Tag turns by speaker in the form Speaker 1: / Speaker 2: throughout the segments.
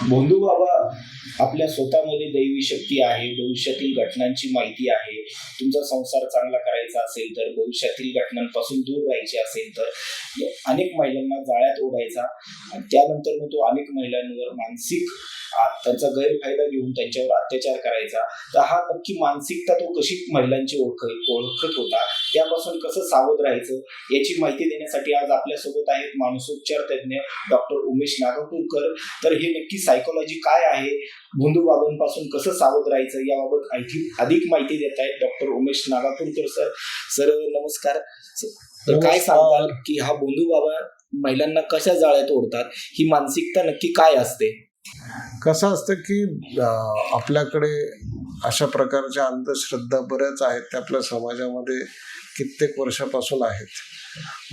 Speaker 1: भोंदू बाबा आपल्या स्वतःमध्ये दैवी शक्ती आहे, भविष्यातील घटनांची माहिती आहे. तुमचा संसार चांगला करायचा असेल तर, भविष्यातील घटनांपासून दूर राहायचे असेल तर, अनेक महिलांना जाळ्यात ओढायचा आणि त्यानंतर मग तो अनेक महिलांवर मानसिक त्यांचा गैरफायदा घेऊन त्यांच्यावर अत्याचार करायचा. तर हा नक्की मानसिकता तो कशी महिलांची ओळखत होता, त्यापासून कसं सावध राहायचं याची माहिती देण्यासाठी आज आपल्यासोबत आहेत मानसोपचार तज्ञ डॉक्टर उमेश नागापूरकर. तर हे नक्की सायकोलॉजी काय आहे, भोंदू बाबांपासून कसं सावध राहायचं याबाबत अधिक माहिती देत आहेत डॉक्टर उमेश नागापूरकर सर. सर नमस्कार. तर काय सांगताल की हा भोंदू बाबा महिलांना कशा जाळ्यात ओढतात, ही मानसिकता नक्की काय असते?
Speaker 2: कसं असतं की आपल्याकडे अशा प्रकारच्या अंधश्रद्धा बऱ्याच आहेत, त्या आपल्या समाजामध्ये कित्येक वर्षापासून आहेत.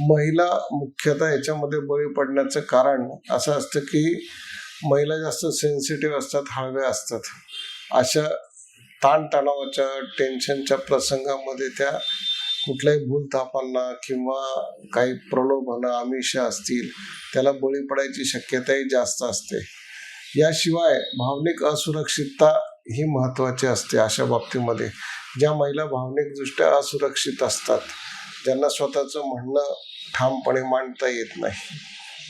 Speaker 2: महिला मुख्यतः याच्यामध्ये बळी पडण्याचं कारण असं असतं की महिला जास्त सेन्सिटिव्ह असतात, हळव्या असतात. अशा ताणतणावाच्या टेन्शनच्या प्रसंगामध्ये त्या कुठल्याही भूलथापांना किंवा काही प्रलोभनं आमिष असतील त्याला बळी पडायची शक्यताही जास्त असते. याशिवाय भावनिक असुरक्षितता ही महत्त्वाची असते. अशा बाबतीमध्ये ज्या महिला भावनिकदृष्ट्या असुरक्षित असतात, ज्यांना स्वतःचं म्हणणं ठामपणे मांडता येत नाही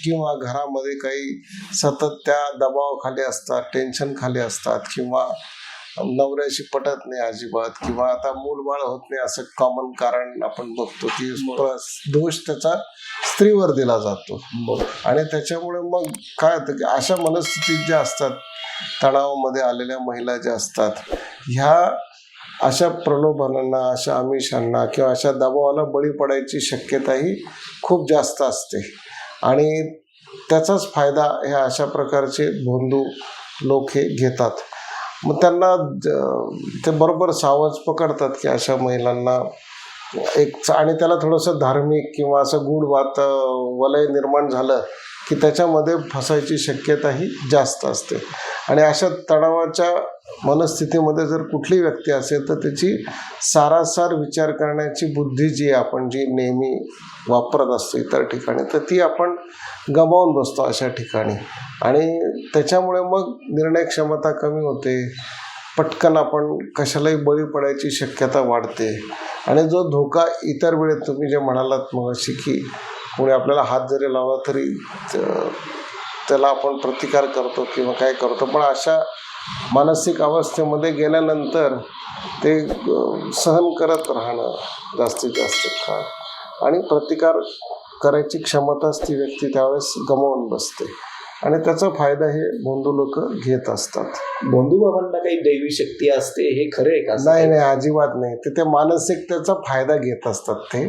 Speaker 2: किंवा घरामध्ये काही सतत त्या दबावाखाली असतात, टेन्शन खाली असतात किंवा नवऱ्याशी पटत नाही अजिबात किंवा आता मूलबाळ होत नाही असं कॉमन कारण आपण बघतो की दोष त्याचा स्त्रीवर दिला जातो. आणि त्याच्यामुळे मग काय होतं की अशा मनस्थितीत ज्या असतात, तणावामध्ये आलेल्या महिला ज्या असतात, ह्या अशा प्रलोभनांना, अशा आमिषांना किंवा अशा दबावाला बळी पडायची शक्यताही खूप जास्त असते. आणि त्याचाच फायदा ह्या अशा प्रकारचे भोंदू लोक हे घेतात. मग त्यांना ते बरोबर सावज पकडतात की अशा महिलांना आणि त्याला थोडंसं धार्मिक किंवा असं गूढ वलय निर्माण झालं की त्याच्यामध्ये फसायची शक्यताही जास्त असते. आणि अशा तणावाच्या मनस्थितीमध्ये जर कुठली व्यक्ती असेल तर त्याची सारासार विचार करण्याची बुद्धी जी आपण जी नेहमी वापरत असतो इतर ठिकाणी, तर ती आपण गमावून बसतो अशा ठिकाणी. आणि त्याच्यामुळे मग निर्णय क्षमता कमी होते, पटकन आपण कशालाही बळी पडायची शक्यता वाढते. आणि जो धोका इतर वेळेत तुम्ही जे म्हणालात मग अशी की कोणी आपल्याला हात जरी लावला तरी त्याला आपण प्रतिकार करतो किंवा काय करतो, पण अशा मानसिक अवस्थेमध्ये गेल्यानंतर ते सहन करत राहणं जास्तीत जास्त काळ आणि प्रतिकार करायची क्षमताच ती व्यक्ती त्यावेळेस गमावून बसते. आणि त्याचा फायदा हे भोंदू लोक घेत असतात.
Speaker 1: भोंदू बाबांना काही दैवी शक्ती असते हे खरं आहे का?
Speaker 2: नाही, अजिबात नाही. ते मानसिकतेचा फायदा घेत असतात. ते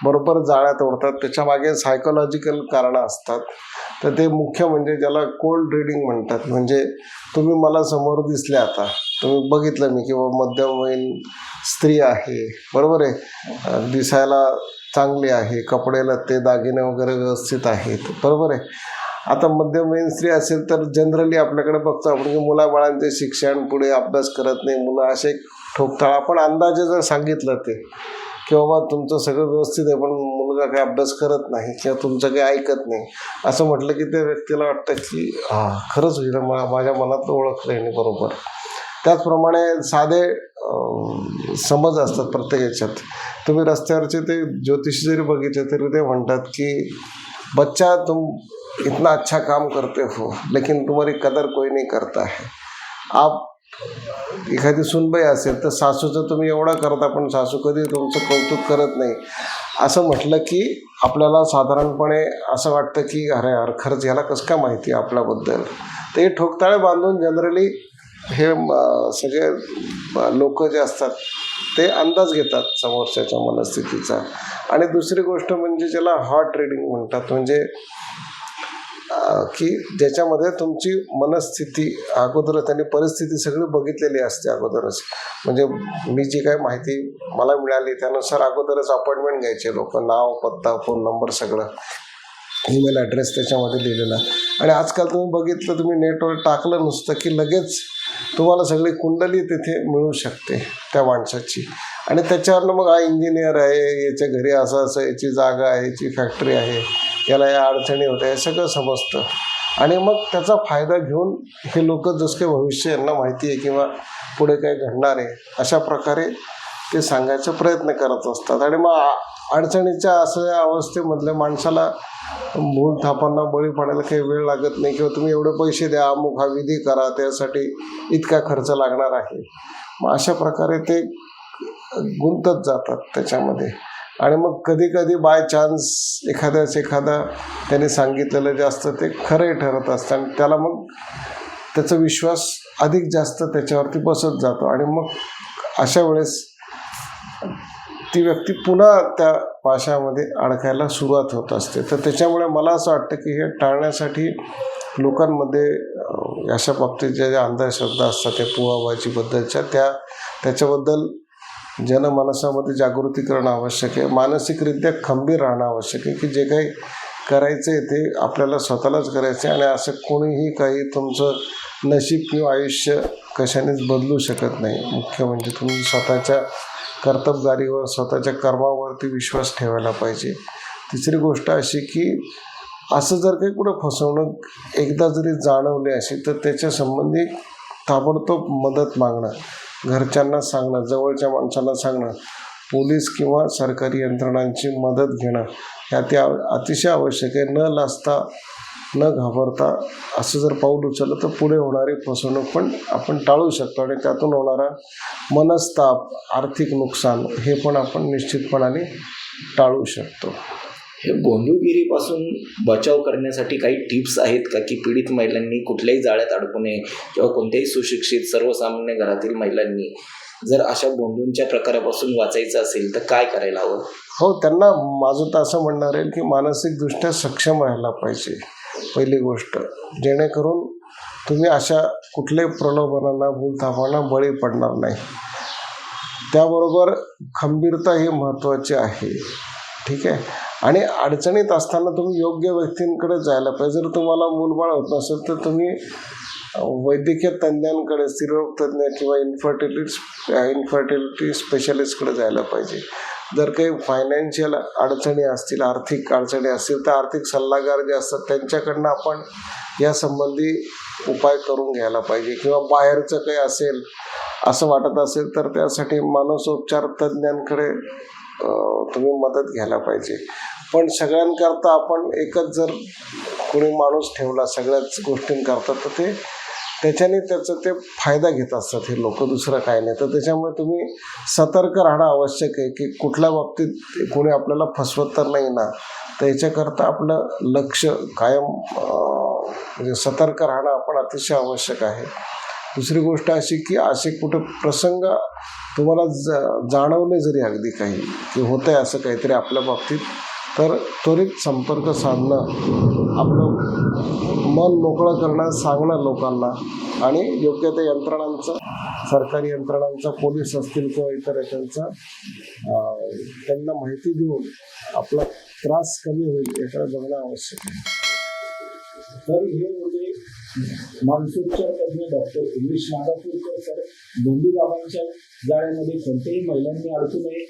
Speaker 2: बरोबर जाळ्यात ओढतात. त्याच्या मागे सायकोलॉजिकल कारणं असतात. तर ते मुख्य म्हणजे ज्याला कोल्ड रिडिंग म्हणतात. म्हणजे तुम्ही मला समोर दिसले, आता तुम्ही बघितलं मी किंवा मध्यमवयीन स्त्री आहे, बरोबर आहे, दिसायला चांगली आहे, कपडे लत्ते दागिने वगैरे व्यवस्थित आहेत, बरोबर आहे. आता मध्यमवयीन स्त्री असेल तर जनरली आपल्याकडे बघतो आपण की मुलाबाळांचे शिक्षण, पुढे अभ्यास करत नाही मुलं, असे ठोकताळ आपण अंदाजे जर सांगितलं ते की बाबा तुमचं सगळं व्यवस्थित आहे पण मुलगा काही अभ्यास करत नाही किंवा तुमचं काही ऐकत नाही, असं म्हटलं की त्या व्यक्तीला वाटतं की खरंच होईल, माझ्या मनात ओळखलं आहे बरोबर. त्याचप्रमाणे साधे समज असतात प्रत्येक याच्यात. तुम्ही रस्त्यावरचे ते ज्योतिषी जरी बघितले तरी ते म्हणतात की बच्चा तुम इतना अच्छा काम करते हो लेकिन तुम्हारी कदर कोई नहीं करता है. आप एखादी सुनबाई असेल तर सासूचं तुम्ही एवढा करता पण सासू कधी तुमचं कौतुक करत नाही, असं म्हटलं की आपल्याला साधारणपणे असं वाटतं की अरे खरंच याला कसं काय माहिती आहे आपल्याबद्दल. तर हे ठोकताळे बांधून जनरली हे सगळे लोक जे असतात ते अंदाज घेतात समोरच्याच्या मनस्थितीचा. आणि दुसरी गोष्ट म्हणजे ज्याला हार्ट रीडिंग म्हणतात, म्हणजे की ज्याच्यामध्ये तुमची मनस्थिती अगोदर त्यांनी परिस्थिती सगळी बघितलेली असते अगोदरच. म्हणजे मी जी काही माहिती मला मिळाली त्यानुसार अगोदरच अपॉइंटमेंट घ्यायचे लोक, नाव, पत्ता, फोन नंबर, सगळं ईमेल ॲड्रेस त्याच्यामध्ये लिहिलेला. आणि आजकाल तुम्ही बघितलं, तुम्ही नेटवर टाकलं नुसतं की लगेच तुम्हाला सगळी कुंडली तिथे मिळू शकते त्या माणसाची. आणि त्याच्यावरनं मग हा इंजिनियर आहे, याच्या घरी असं असं, याची जागा आहे, याची फॅक्टरी आहे, याला या अडचणी होत्या, हे सगळं समजतं. आणि मग त्याचा फायदा घेऊन हे लोक जसं काही भविष्य यांना माहिती आहे किंवा पुढे काय घडणार आहे अशा प्रकारे ते सांगायचा प्रयत्न करत असतात. आणि मग अडचणीच्या अशा अवस्थेमधल्या माणसाला भूलथापांना बळी पडायला काही वेळ लागत नाही किंवा तुम्ही एवढे पैसे द्या, अमुक हा विधी करा, त्यासाठी इतका खर्च लागणार आहे. मग अशा प्रकारे ते गुंतत जातात त्याच्यामध्ये. आणि मग कधी कधी बाय चान्स एखादा त्याने सांगितलेलं जास्त ते खरंही ठरत असतं आणि त्याला मग त्याचा विश्वास अधिक जास्त त्याच्यावरती बसत जातो आणि मग अशा वेळेस ती व्यक्ती पुन्हा त्या पाशामध्ये अडकायला सुरुवात होत असते. तर त्याच्यामुळे मला असं वाटतं की हे टाळण्यासाठी लोकांमध्ये अशा बाबतीत ज्या अंधश्रद्धा असतात त्या पुवाबाजीबद्दलच्या त्याच्याबद्दल जनमानसामध्ये जागृती करणं आवश्यक आहे. मानसिकरित्या खंबीर राहणं आवश्यक आहे की जे काही करायचं आहे ते आपल्याला स्वतःलाच करायचं आहे आणि असं कोणीही काही तुमचं नशीब किंवा आयुष्य कशानेच बदलू शकत नाही. मुख्य म्हणजे तुम्ही स्वतःच्या कर्तबगारीवर, स्वतःच्या कर्मावरती विश्वास ठेवायला पाहिजे. तिसरी गोष्ट अशी की असं जर काही कुठं फसवणूक एकदा जरी जाणवली अशी तर त्याच्या संबंधी ताबडतोब मदत मागणं, घरच्यांना सांगणं, जवळच्या माणसांना सांगणं, पोलीस किंवा सरकारी यंत्रणांची मदत घेणं हे अतिशय आवश्यक आहे. न लाजता न घाबरता असं जर पाऊल उचललं तर पुढे होणारी फसवणूक पण आपण टाळू शकतो आणि त्यातून होणारा मनस्ताप, आर्थिक नुकसान हे पण आपण निश्चितपणाने टाळू शकतो.
Speaker 1: हे बोंधुगिरीपासून बचाव करण्यासाठी काही टिप्स आहेत का की पीडित महिलांनी कुठल्याही जाळ्यात अडकू नये किंवा कोणत्याही सुशिक्षित सर्वसामान्य घरातील महिलांनी जर अशा बोंधूंच्या प्रकारापासून वाचायचं असेल तर काय करायला हवं?
Speaker 2: हो, त्यांना माझं तर असं म्हणणार आहे की मानसिकदृष्ट्या सक्षम राहायला पाहिजे पहिली गोष्ट, जेणेकरून तुम्ही अशा कुठल्याही प्रलोभनाला, भूलथापांना बळी पडणार नाही. त्याबरोबर खंबीरता ही महत्त्वाची आहे. ठीक आहे. आणि अडचणीत असताना तुम्ही योग्य व्यक्तींकडे जायला पाहिजे. जर तुम्हाला मूलबाळ होत नसेल तर तुम्ही वैद्यकीय तज्ज्ञांकडे, स्त्रीरोग तज्ज्ञ किंवा इन्फर्टिलिटी स्पेशलिस्टकडे जायला पाहिजे. जर काही फायनान्शियल अडचणी असतील, आर्थिक अडचणी असतील तर आर्थिक सल्लागार जे असतात त्यांच्याकडनं आपण यासंबंधी उपाय करून घ्यायला पाहिजे. किंवा बाहेरचं काही असेल असं वाटत असेल तर त्यासाठी मानसोपचार तज्ज्ञांकडे तुम्ही मदत घ्यायला पाहिजे. पण सगळ्यांकरता आपण एकच जर कोणी माणूस ठेवला सगळ्याच गोष्टींकरता तर त्याच्याने त्याचं ते फायदा घेत असतात हे लोक, दुसरं काय नाही. तर त्याच्यामुळे तुम्ही सतर्क राहणं आवश्यक आहे की कुठल्या बाबतीत कोणी आपल्याला फसवत तर नाही ना. तर याच्याकरता आपलं लक्ष कायम म्हणजे सतर्क राहणं आपण अतिशय आवश्यक आहे. दुसरी गोष्ट अशी की असे कुठे प्रसंग तुम्हाला जाणवले जरी अगदी काही की होतं आहे असं काहीतरी आपल्या बाबतीत तर त्वरित संपर्क साधणं, आपलं मन मोकळं करणं, सांगणं लोकांना आणि योग्य त्या यंत्रणांचं, सरकारी यंत्रणांचा, पोलीस असतील किंवा इतर त्यांचा त्यांना माहिती देऊन आपला त्रास कमी होईल याकडे बघणं आवश्यक आहे.
Speaker 1: तर हे होते मानसोपचार तज्ञ डॉक्टर उमेश नागापूरकर सर. बोंधूबाबांच्या जाळ्यामध्ये कोणत्याही महिलांनी अडकू नये,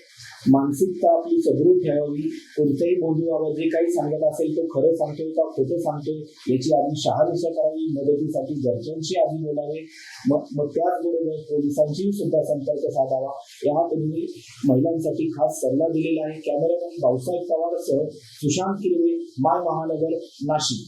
Speaker 1: मानसिकता आपली सदृढ ठेवावी. कोणत्याही बोंधूबाबा जे काही सांगत असेल तो खरं सांगतोय का खोटं सांगतोय याची आधी शहानिशा करावी. मदतीसाठी घरच्यांशी आधी बोलावे, मग त्याचबरोबर पोलिसांशी सुद्धा संपर्क साधावा. या तुम्ही महिलांसाठी खास सल्ला दिलेला आहे. कॅमेरामॅन भाऊसाहेब पवारसह सुशांत किरवे, माय महानगर, नाशिक.